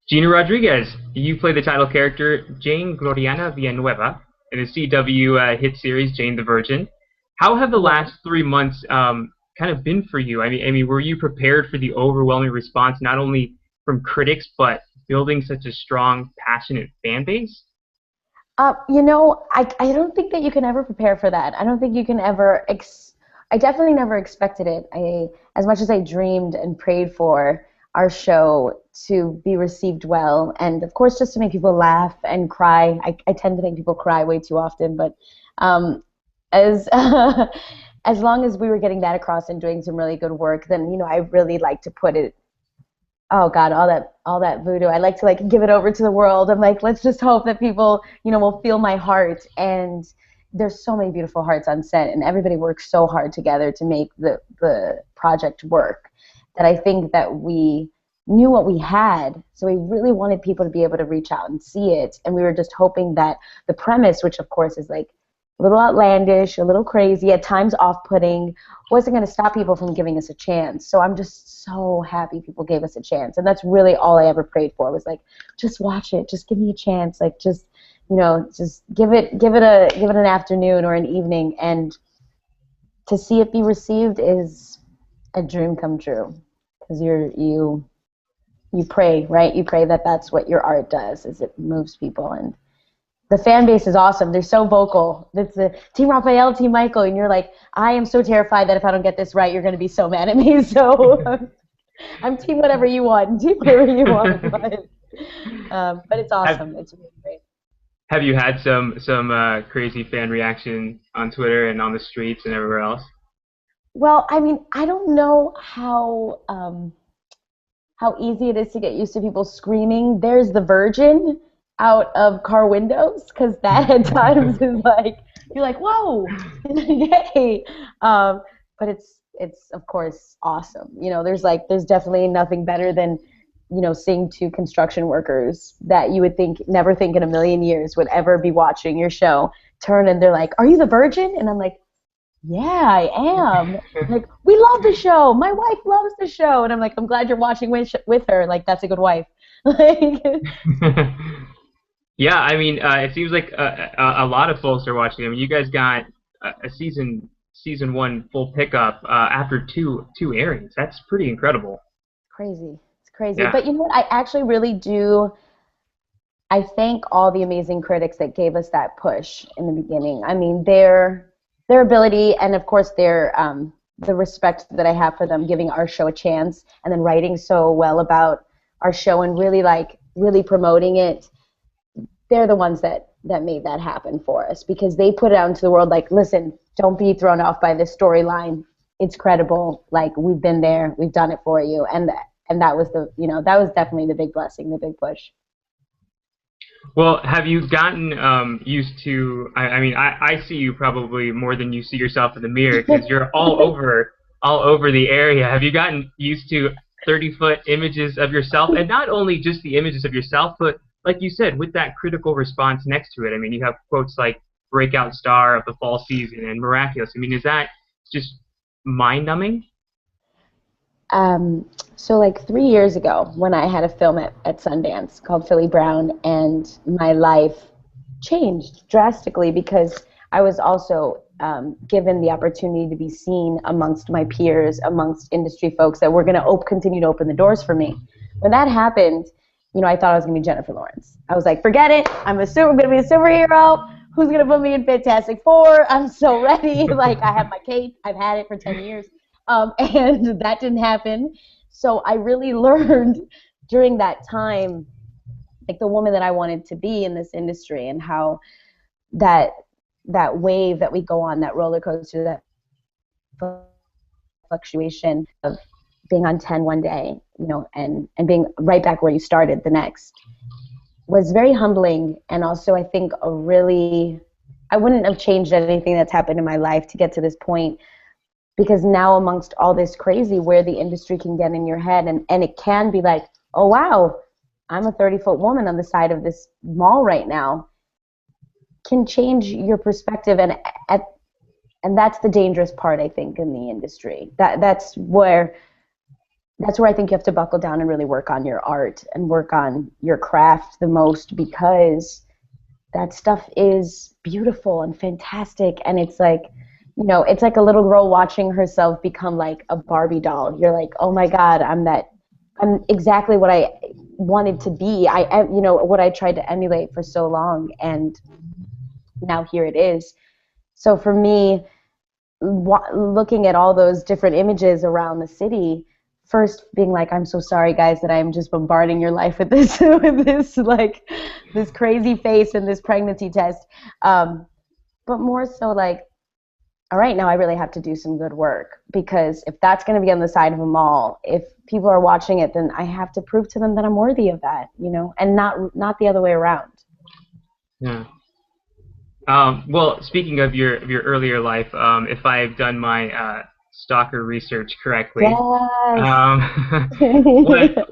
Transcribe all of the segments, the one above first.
Gina Rodriguez, you play the title character Jane Gloriana Villanueva in the CW hit series Jane the Virgin. How have the Yeah. last 3 months kind of been for you? I mean, were you prepared for the overwhelming response, not only from critics, but building such a strong, passionate fan base? I don't think that you can ever prepare for that. I don't think you can ever. I definitely never expected it. As much as I dreamed and prayed for our show to be received well, and of course, just to make people laugh and cry. I tend to make people cry way too often, but um, as as long as we were getting that across and doing some really good work, then I really like to put it. Oh God, all that voodoo. I like to give it over to the world. I'm like, let's just hope that people, will feel my heart. And there's so many beautiful hearts on set, and everybody works so hard together to make the project work that I think that we knew what we had. So we really wanted people to be able to reach out and see it. And we were just hoping that the premise, which of course is like a little outlandish, a little crazy, at times off-putting, wasn't going to stop people from giving us a chance. So I'm just so happy people gave us a chance. And that's really all I ever prayed for, was like, just watch it, just give me a chance, like just give it an afternoon or an evening, and to see it be received is a dream come true, because you pray, right? You pray that that's what your art does, is it moves people. And the fan base is awesome. They're so vocal. It's the Team Raphael, Team Michael, and you're like, I am so terrified that if I don't get this right, you're going to be so mad at me. So I'm team whatever you want, team whatever you want. But it's have awesome. It's really great. have you had some crazy fan reaction on Twitter and on the streets and everywhere else? Well, I mean, I don't know how easy it is to get used to people screaming, "There's the Virgin," out of car windows, because that at times is like, you're like, whoa, yay. But it's of course awesome. There's definitely nothing better than seeing two construction workers that you would never think in a million years would ever be watching your show turn, and they're like, "Are you the Virgin?" And I'm like, "Yeah, I am." Like, "We love the show. My wife loves the show." And I'm like, "I'm glad you're watching with her. Like, that's a good wife." Like, Yeah, I mean, it seems like a lot of folks are watching. I mean, you guys got a season one full pickup after two airings. That's pretty incredible. crazy. It's crazy. Yeah. But you know what? I actually really do. I thank all the amazing critics that gave us that push in the beginning. I mean, their ability, and of course the respect that I have for them, giving our show a chance and then writing so well about our show and really promoting it. They're the ones that made that happen for us, because they put it out into the world like, listen, don't be thrown off by this storyline. It's credible. Like, we've been there, we've done it for you, and that was that was definitely the big blessing, the big push. Well, have you gotten used to? I see you probably more than you see yourself in the mirror because you're all over the area. Have you gotten used to 30-foot images of yourself, and not only just the images of yourself, but like you said, with that critical response next to it? I mean, you have quotes like "breakout star of the fall season" and "miraculous." I mean, is that just mind-numbing? So like 3 years ago, when I had a film at Sundance called Philly Brown, and my life changed drastically, because I was also given the opportunity to be seen amongst my peers, amongst industry folks that were going to continue to open the doors for me. When that happened, I thought I was going to be Jennifer Lawrence. I was like, forget it. I'm going to be a superhero. Who's going to put me in Fantastic Four? I'm so ready. Like, I have my cape. I've had it for 10 years. And that didn't happen. So I really learned during that time, like, the woman that I wanted to be in this industry, and how that wave that we go on, that roller coaster, that fluctuation of being on 10 one day, and being right back where you started the next, was very humbling. And also, I think I wouldn't have changed anything that's happened in my life to get to this point, because now, amongst all this crazy, where the industry can get in your head, and it can be like, oh wow, I'm a 30-foot woman on the side of this mall right now, can change your perspective. And that's the dangerous part, I think, in the industry. That's where that's where I think you have to buckle down and really work on your art and work on your craft the most, because that stuff is beautiful and fantastic, and it's like, you know, it's like a little girl watching herself become like a Barbie doll. You're like, oh my God, I'm exactly what I wanted to be. I am, you know, what I tried to emulate for so long, and now here it is. So for me, looking at all those different images around the city, first being like, I'm so sorry guys that I'm just bombarding your life with this with this like this crazy face and this pregnancy test, but more so like, all right, now I really have to do some good work, because if that's going to be on the side of a mall, if people are watching it, then I have to prove to them that I'm worthy of that, you know, and not the other way around. Yeah. Well, speaking of your earlier life, if I've done my stalker research correctly, Yes.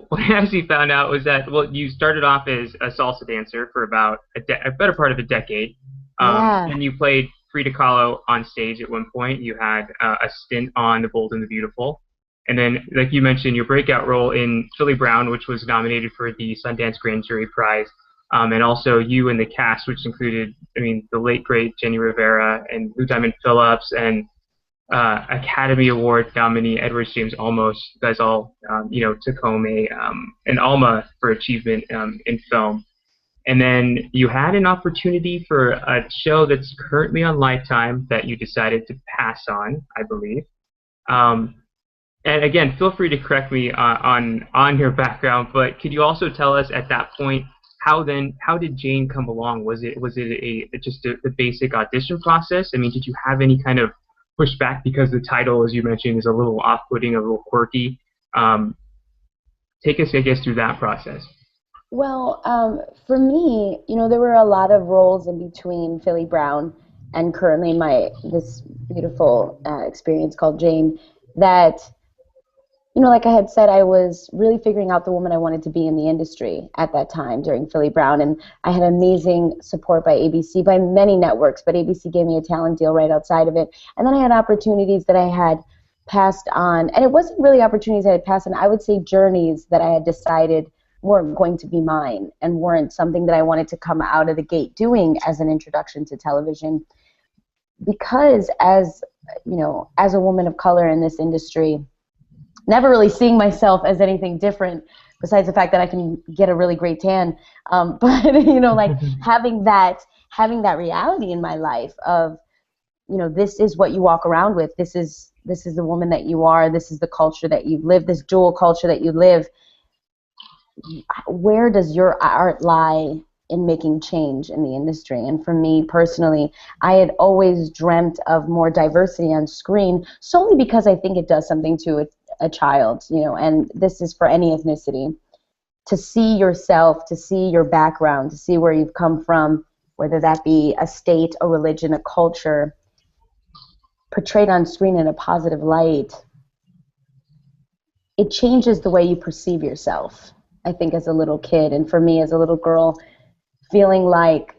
what I actually found out was that, well, you started off as a salsa dancer for about a better part of a decade. Yeah. And you played Frida Kahlo on stage at one point. You had a stint on The Bold and the Beautiful. And then, like you mentioned, your breakout role in Philly Brown, which was nominated for the Sundance Grand Jury Prize. And also you and the cast, which included, I mean, the late, great Jenny Rivera and Lou Diamond Phillips and Academy Award nominee Edward James Olmos. You guys all, you know, took home an Alma for achievement in film. And then you had an opportunity for a show that's currently on Lifetime that you decided to pass on, I believe. And again, feel free to correct me on your background, but could you also tell us at that point, how did Jane come along? Was it just a basic audition process? I mean, did you have any kind of pushback because the title, as you mentioned, is a little off-putting, a little quirky? Take us, I guess, through that process. Well, for me, you know, there were a lot of roles in between Philly Brown and currently this beautiful experience called Jane that, you know, like I had said, I was really figuring out the woman I wanted to be in the industry at that time during Philly Brown, and I had amazing support by ABC, by many networks, but ABC gave me a talent deal right outside of it. And then I had opportunities that I had passed on, and it wasn't really opportunities I had passed on, I would say journeys that I had decided weren't going to be mine and weren't something that I wanted to come out of the gate doing as an introduction to television. Because as, you know, as a woman of color in this industry, never really seeing myself as anything different besides the fact that I can get a really great tan, but you know, like having that reality in my life of, you know, this is what you walk around with, this is the woman that you are, this is the culture that you live, this dual culture that you live. Where does your art lie in making change in the industry? And for me personally, I had always dreamt of more diversity on screen, solely because I think it does something to a child, you know, and this is for any ethnicity. To see yourself, to see your background, to see where you've come from, whether that be a state, a religion, a culture, portrayed on screen in a positive light, it changes the way you perceive yourself, I think, as a little kid. And for me as a little girl, feeling like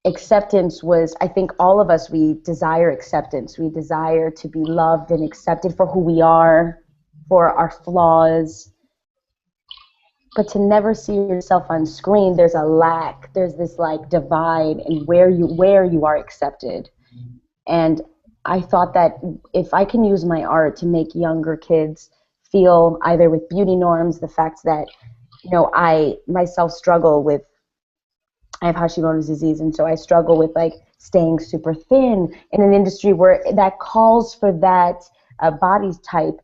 acceptance was, I think all of us, we desire acceptance. We desire to be loved and accepted for who we are, for our flaws. But to never see yourself on screen, there's a lack. There's this like divide in where you are accepted. And I thought that if I can use my art to make younger kids feel either with beauty norms, the fact that, you know, I myself struggle with, I have Hashimoto's disease, and so I struggle with like staying super thin in an industry where that calls for that body type,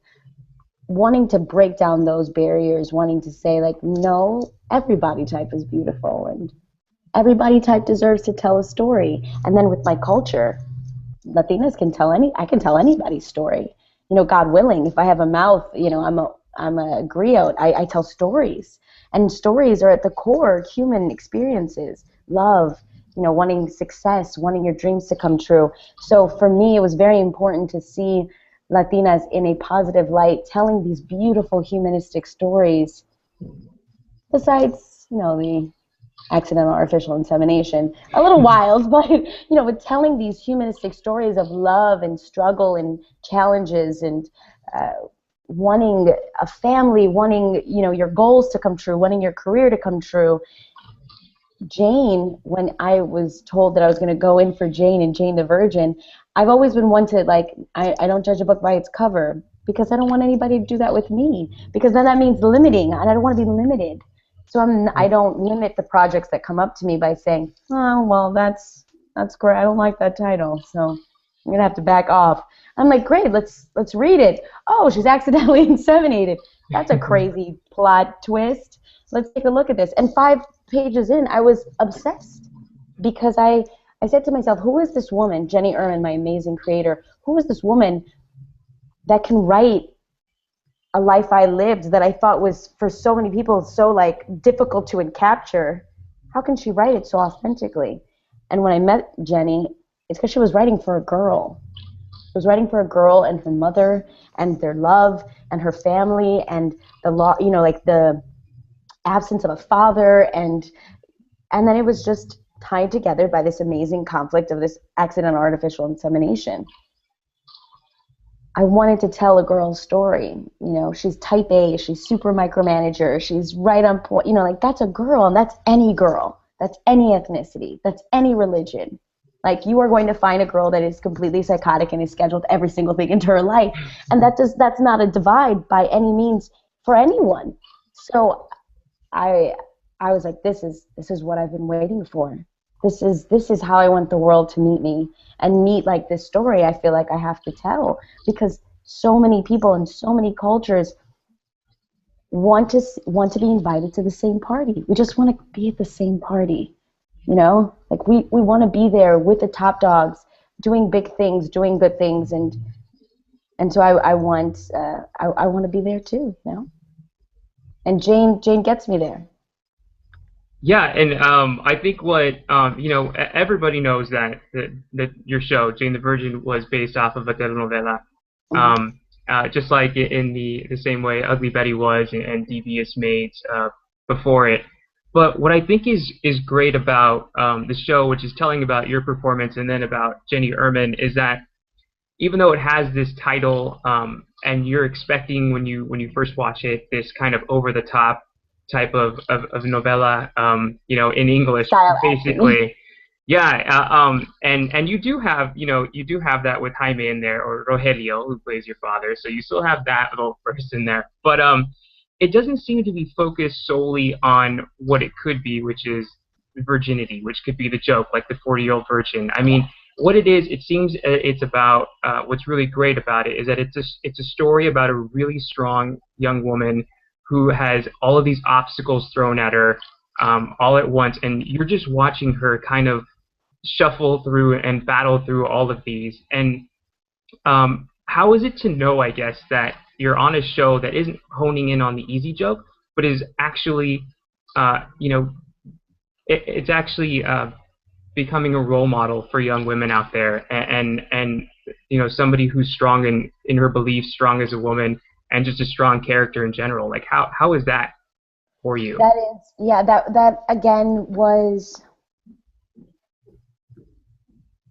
wanting to break down those barriers, wanting to say like, no, every body type is beautiful and every body type deserves to tell a story. And then with my culture, Latinas can I can tell anybody's story. You know, God willing, if I have a mouth, you know, I'm a griot. I tell stories, and stories are at the core human experiences. Love, you know, wanting success, wanting your dreams to come true. So for me, it was very important to see Latinas in a positive light, telling these beautiful humanistic stories. Besides, you know, the accidental artificial insemination, a little wild, but, you know, with telling these humanistic stories of love and struggle and challenges and wanting a family, wanting, your goals to come true, wanting your career to come true. Jane, when I was told that I was going to go in for Jane and Jane the Virgin, I've always been one to, like, I don't judge a book by its cover, because I don't want anybody to do that with me, because then that means limiting, and I don't want to be limited. So I don't limit the projects that come up to me by saying, oh, well, that's great. I don't like that title, so I'm going to have to back off. I'm like, great, let's read it. Oh, she's accidentally inseminated. That's a crazy plot twist. Let's take a look at this. And 5 pages in, I was obsessed, because I said to myself, who is this woman, Jenny Erman, my amazing creator, who is this woman that can write a life I lived that I thought was, for so many people, so, like, difficult to capture? How can she write it so authentically? And when I met Jenny, it's because she was writing for a girl. She was writing for a girl and her mother and their love and her family and the law, like the absence of a father, and then it was just tied together by this amazing conflict of this accidental artificial insemination. I wanted to tell a girl's story. She's type A, she's super micromanager, she's right on point, like, that's a girl, and that's any girl. That's any ethnicity. That's any religion. Like, you are going to find a girl that is completely psychotic and is scheduled every single thing into her life, and that's not a divide by any means for anyone. So I was like, this is what I've been waiting for. This is how I want the world to meet me, and meet, like, this story I feel like I have to tell, because so many people in so many cultures want to be invited to the same party. We just want to be at the same party, like, we want to be there with the top dogs, doing big things, doing good things, and so I want to be there too, and Jane gets me there. Yeah, and I think what everybody knows that your show, Jane the Virgin, was based off of a telenovela. Just like in the same way Ugly Betty was, and Devious Maids before it. But what I think is great about the show, which is telling about your performance and then about Jenny Erman, is that even though it has this title, and you're expecting when you first watch it this kind of over the top type of novela, in English, Style basically. Acting. Yeah, and you do have that with Jaime in there, or Rogelio, who plays your father, so you still have that little person in there. But it doesn't seem to be focused solely on what it could be, which is virginity, which could be the joke, like the 40-year-old virgin. I mean, what it is, it seems it's about, what's really great about it is that it's a story about a really strong young woman who has all of these obstacles thrown at her all at once, and you're just watching her kind of shuffle through and battle through all of these. And how is it to know, I guess, that you're on a show that isn't honing in on the easy joke, but is actually, it's actually becoming a role model for young women out there, and somebody who's strong in her beliefs, strong as a woman, and just a strong character in general. Like, how is that for you? That is, yeah, that again was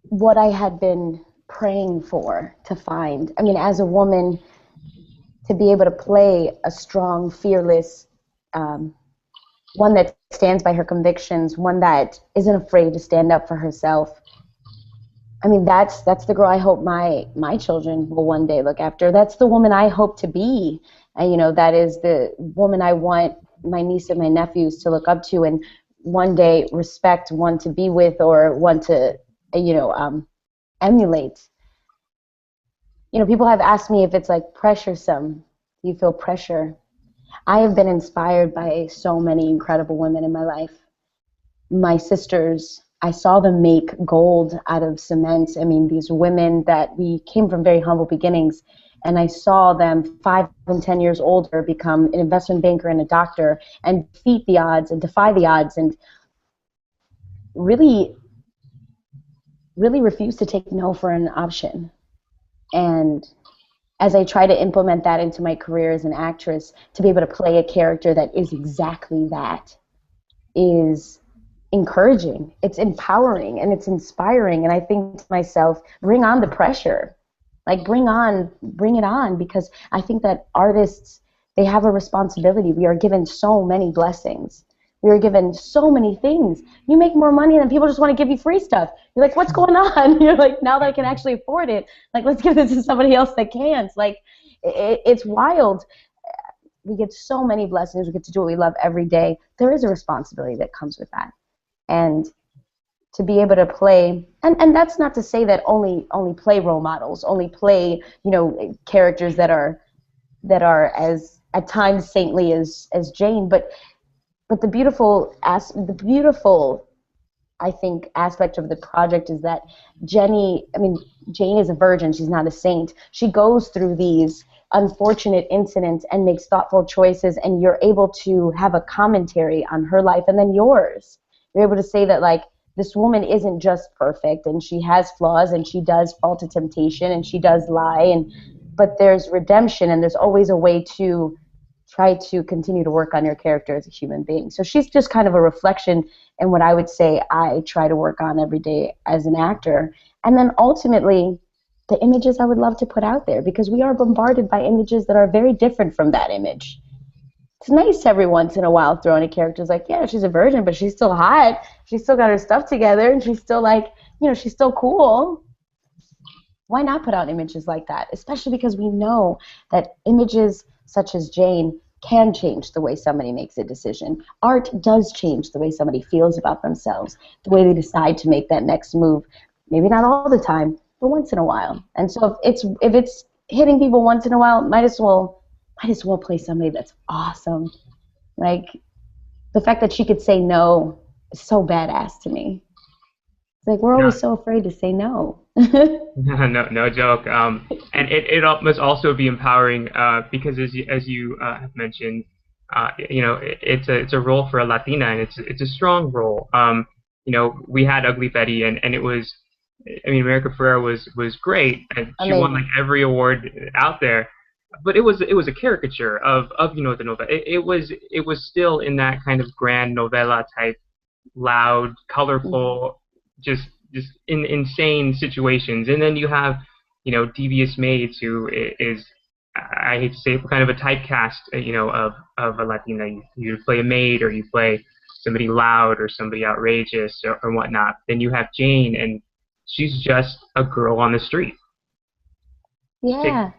what I had been praying for to find. I mean, as a woman, to be able to play a strong, fearless, one that stands by her convictions, one that isn't afraid to stand up for herself. I mean, that's the girl I hope my children will one day look after. That's the woman I hope to be. And, that is the woman I want my niece and my nephews to look up to, and one day respect, want to be with, or want to, emulate. People have asked me if it's like pressuresome. Do you feel pressure? I have been inspired by so many incredible women in my life. My sisters, I saw them make gold out of cement. I mean, these women that we came from very humble beginnings, and I saw them 5 and 10 years older become an investment banker and a doctor, and defeat the odds and defy the odds, and really, really refuse to take no for an option. And as I try to implement that into my career as an actress, to be able to play a character that is exactly that is encouraging, it's empowering, and it's inspiring. And I think to myself, bring on the pressure. Like, bring it on, because I think that artists, they have a responsibility. We are given so many blessings. We are given so many things. You make more money than people just want to give you free stuff. You're like, what's going on? You're like, now that I can actually afford it, like, let's give this to somebody else that can't. Like, it's wild. We get so many blessings. We get to do what we love every day. There is a responsibility that comes with that. And to be able to play, and that's not to say that only play role models, only play, characters that are as at times saintly as Jane, but the beautiful I think aspect of the project is that Jane is a virgin, she's not a saint. She goes through these unfortunate incidents and makes thoughtful choices, and you're able to have a commentary on her life and then yours. You're able to say that, like, this woman isn't just perfect, and she has flaws, and she does fall to temptation, and she does lie, but there's redemption, and there's always a way to try to continue to work on your character as a human being. So she's just kind of a reflection in what I would say I try to work on every day as an actor. And then ultimately, the images I would love to put out there, because we are bombarded by images that are very different from that image. It's nice every once in a while throwing a character's like, yeah, she's a virgin, but she's still hot. She's still got her stuff together, and she's still like, she's still cool. Why not put out images like that? Especially because we know that images such as Jane can change the way somebody makes a decision. Art does change the way somebody feels about themselves, the way they decide to make that next move. Maybe not all the time, but once in a while. And so if it's hitting people once in a while, might as well play somebody that's awesome. Like, the fact that she could say no is so badass to me. It's like, we're always so afraid to say no. No joke. And it must also be empowering, because as you have mentioned, it's a role for a Latina, and it's a strong role. We had Ugly Betty, and it was, America Ferrera was great, and she won like every award out there. But it was a caricature of the novela. It was still in that kind of grand novela type, loud, colorful, just insane situations. And then you have, devious maids, who is, I hate to say it, kind of a typecast, of a Latina. You play a maid, or you play somebody loud, or somebody outrageous, or whatnot. Then you have Jane, and she's just a girl on the street. Yeah.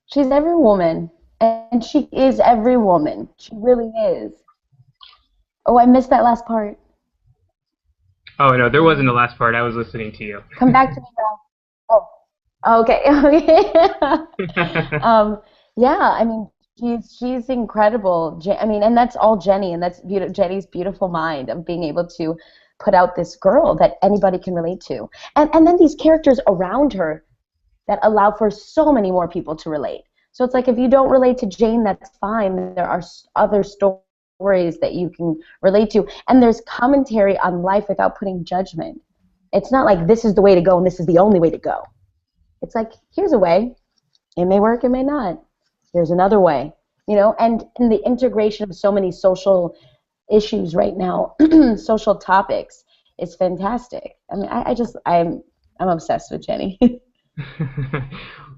She's every woman, and she is every woman. She really is. Oh, I missed that last part. Oh, no, there wasn't a last part. I was listening to you. Come back to me now. Oh, okay. Yeah, she's incredible. And that's all Jenny, and that's Jenny's beautiful mind of being able to put out this girl that anybody can relate to. And then these characters around her that allow for so many more people to relate. So it's like, if you don't relate to Jane, that's fine. There are other stories that you can relate to. And there's commentary on life without putting judgment. It's not like this is the way to go and this is the only way to go. It's like, here's a way. It may work, it may not. Here's another way. And in the integration of so many social issues right now, social topics, is fantastic. I'm obsessed with Jenny.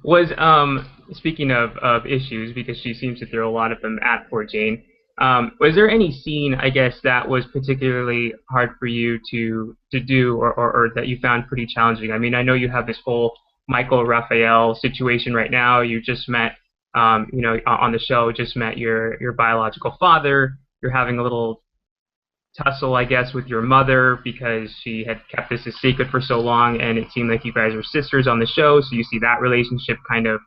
Was speaking of issues, because she seems to throw a lot of them at poor Jane, was there any scene, I guess, that was particularly hard for you to do, or that you found pretty challenging? I know you have this whole Michael Raphael situation right now. You just met, on the show, just met your biological father. You're having a little tussle, I guess, with your mother, because she had kept this a secret for so long, and it seemed like you guys were sisters on the show, so you see that relationship kind of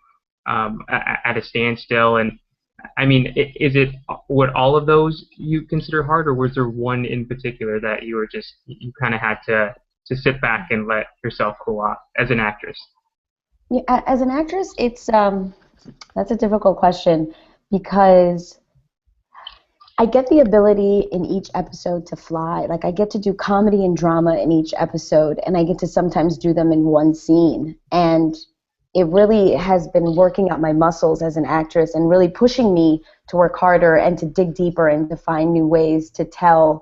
at a standstill. And would all of those you consider hard, or was there one in particular that you kind of had to sit back and let yourself cool off as an actress? Yeah, as an actress, it's that's a difficult question, because I get the ability in each episode to fly. Like, I get to do comedy and drama in each episode, and I get to sometimes do them in one scene. And it really has been working out my muscles as an actress, and really pushing me to work harder and to dig deeper and to find new ways to tell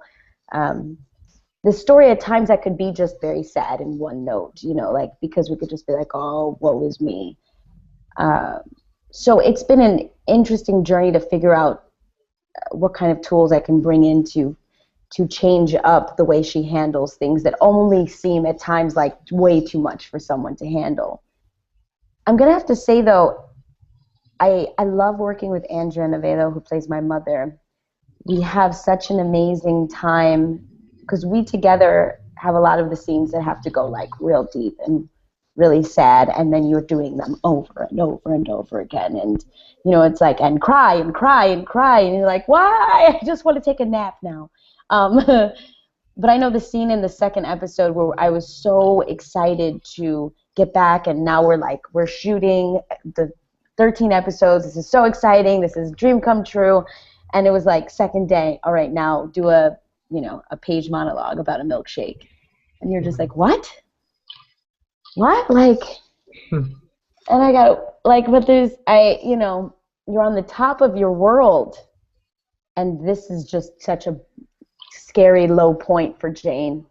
the story at times that could be just very sad in one note, you know, like because we could just be like, oh, woe is me. So it's been an interesting journey to figure out what kind of tools I can bring in to change up the way she handles things that only seem at times like way too much for someone to handle. I'm going to have to say, though, I love working with Andrea Novello, who plays my mother. We have such an amazing time because we together have a lot of the scenes that have to go like real deep and really sad, and then you're doing them over and over and over again, and you know it's like and cry and cry and cry, and you're like, why? I just want to take a nap now. But I know the scene in the second episode where I was so excited to get back, and now we're shooting the 13 episodes. This is so exciting. This is a dream come true. And it was like second day. All right, now do a page monologue about a milkshake, and you're just like, what? Like, and I got like, but you're on the top of your world, and this is just such a scary low point for Jane.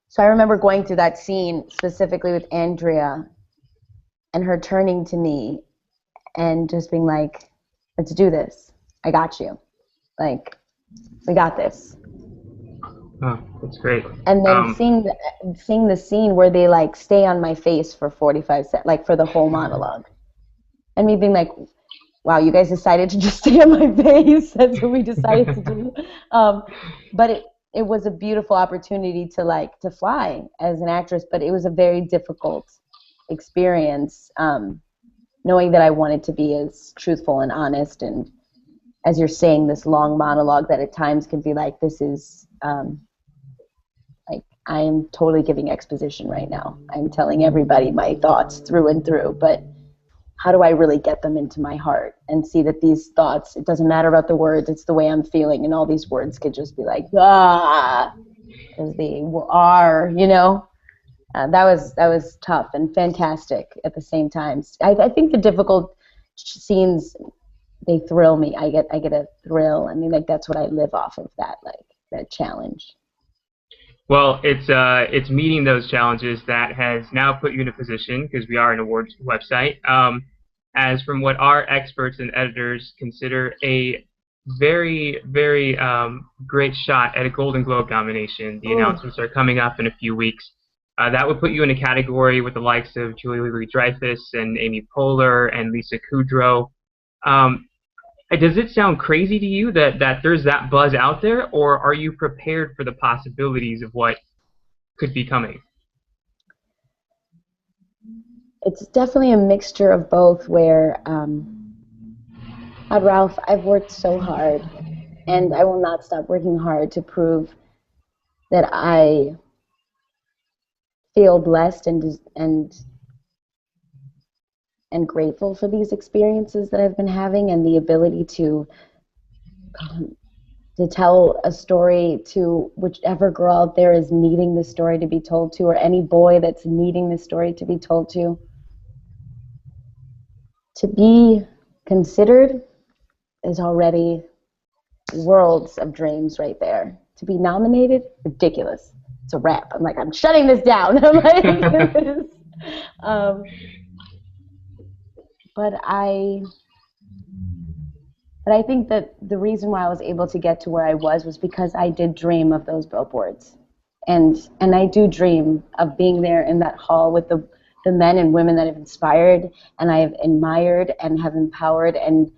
So I remember going through that scene specifically with Andrea and her turning to me and just being like, let's do this. I got you. Like, we got this. Oh, that's great. And then seeing the scene where they like stay on my face for 45 seconds, like for the whole monologue. And me being like, wow, you guys decided to just stay on my face. That's what we decided to do. But it was a beautiful opportunity to fly as an actress, but it was a very difficult experience, knowing that I wanted to be as truthful and honest, and as you're saying this long monologue that at times can be like, this is like I am totally giving exposition right now. I'm telling everybody my thoughts through and through, but how do I really get them into my heart and see that these thoughts, it doesn't matter about the words, it's the way I'm feeling, and all these words could just be like, because they are, you know? That was tough and fantastic at the same time. I think the difficult scenes, they thrill me. I get a thrill. I mean, like that's what I live off of, that challenge. Well, it's meeting those challenges that has now put you in a position, because we are an awards website, as from what our experts and editors consider a very, very great shot at a Golden Globe nomination. The announcements are coming up in a few weeks. That would put you in a category with the likes of Julia Louis-Dreyfus and Amy Poehler and Lisa Kudrow. Does it sound crazy to you that there's that buzz out there, or are you prepared for the possibilities of what could be coming? It's definitely a mixture of both where, Ralph, I've worked so hard, and I will not stop working hard to prove that I feel blessed and grateful for these experiences that I've been having, and the ability to tell a story to whichever girl out there is needing this story to be told to, or any boy that's needing this story to be told to. To be considered is already worlds of dreams right there. To be nominated, ridiculous. It's a wrap. I'm like, I'm shutting this down. I'm like, But I think that the reason why I was able to get to where I was because I did dream of those billboards. And I do dream of being there in that hall with the men and women that have inspired and I have admired and have empowered and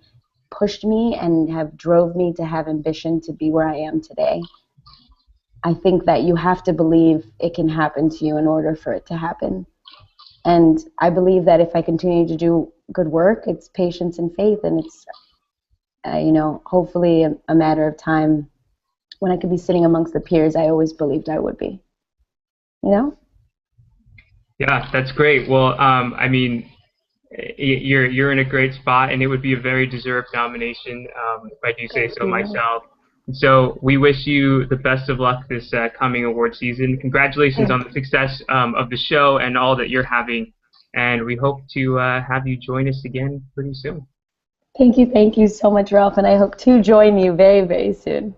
pushed me and have drove me to have ambition to be where I am today. I think that you have to believe it can happen to you in order for it to happen. And I believe that if I continue to do good work, it's patience and faith, and it's, hopefully a matter of time when I could be sitting amongst the peers I always believed I would be. You know? Yeah, that's great. Well, I mean, you're in a great spot, and it would be a very deserved nomination, if I do say so myself. So we wish you the best of luck this coming award season. Congratulations on the success of the show and all that you're having, and we hope to have you join us again pretty soon. Thank you so much, Ralph, and I hope to join you very, very soon.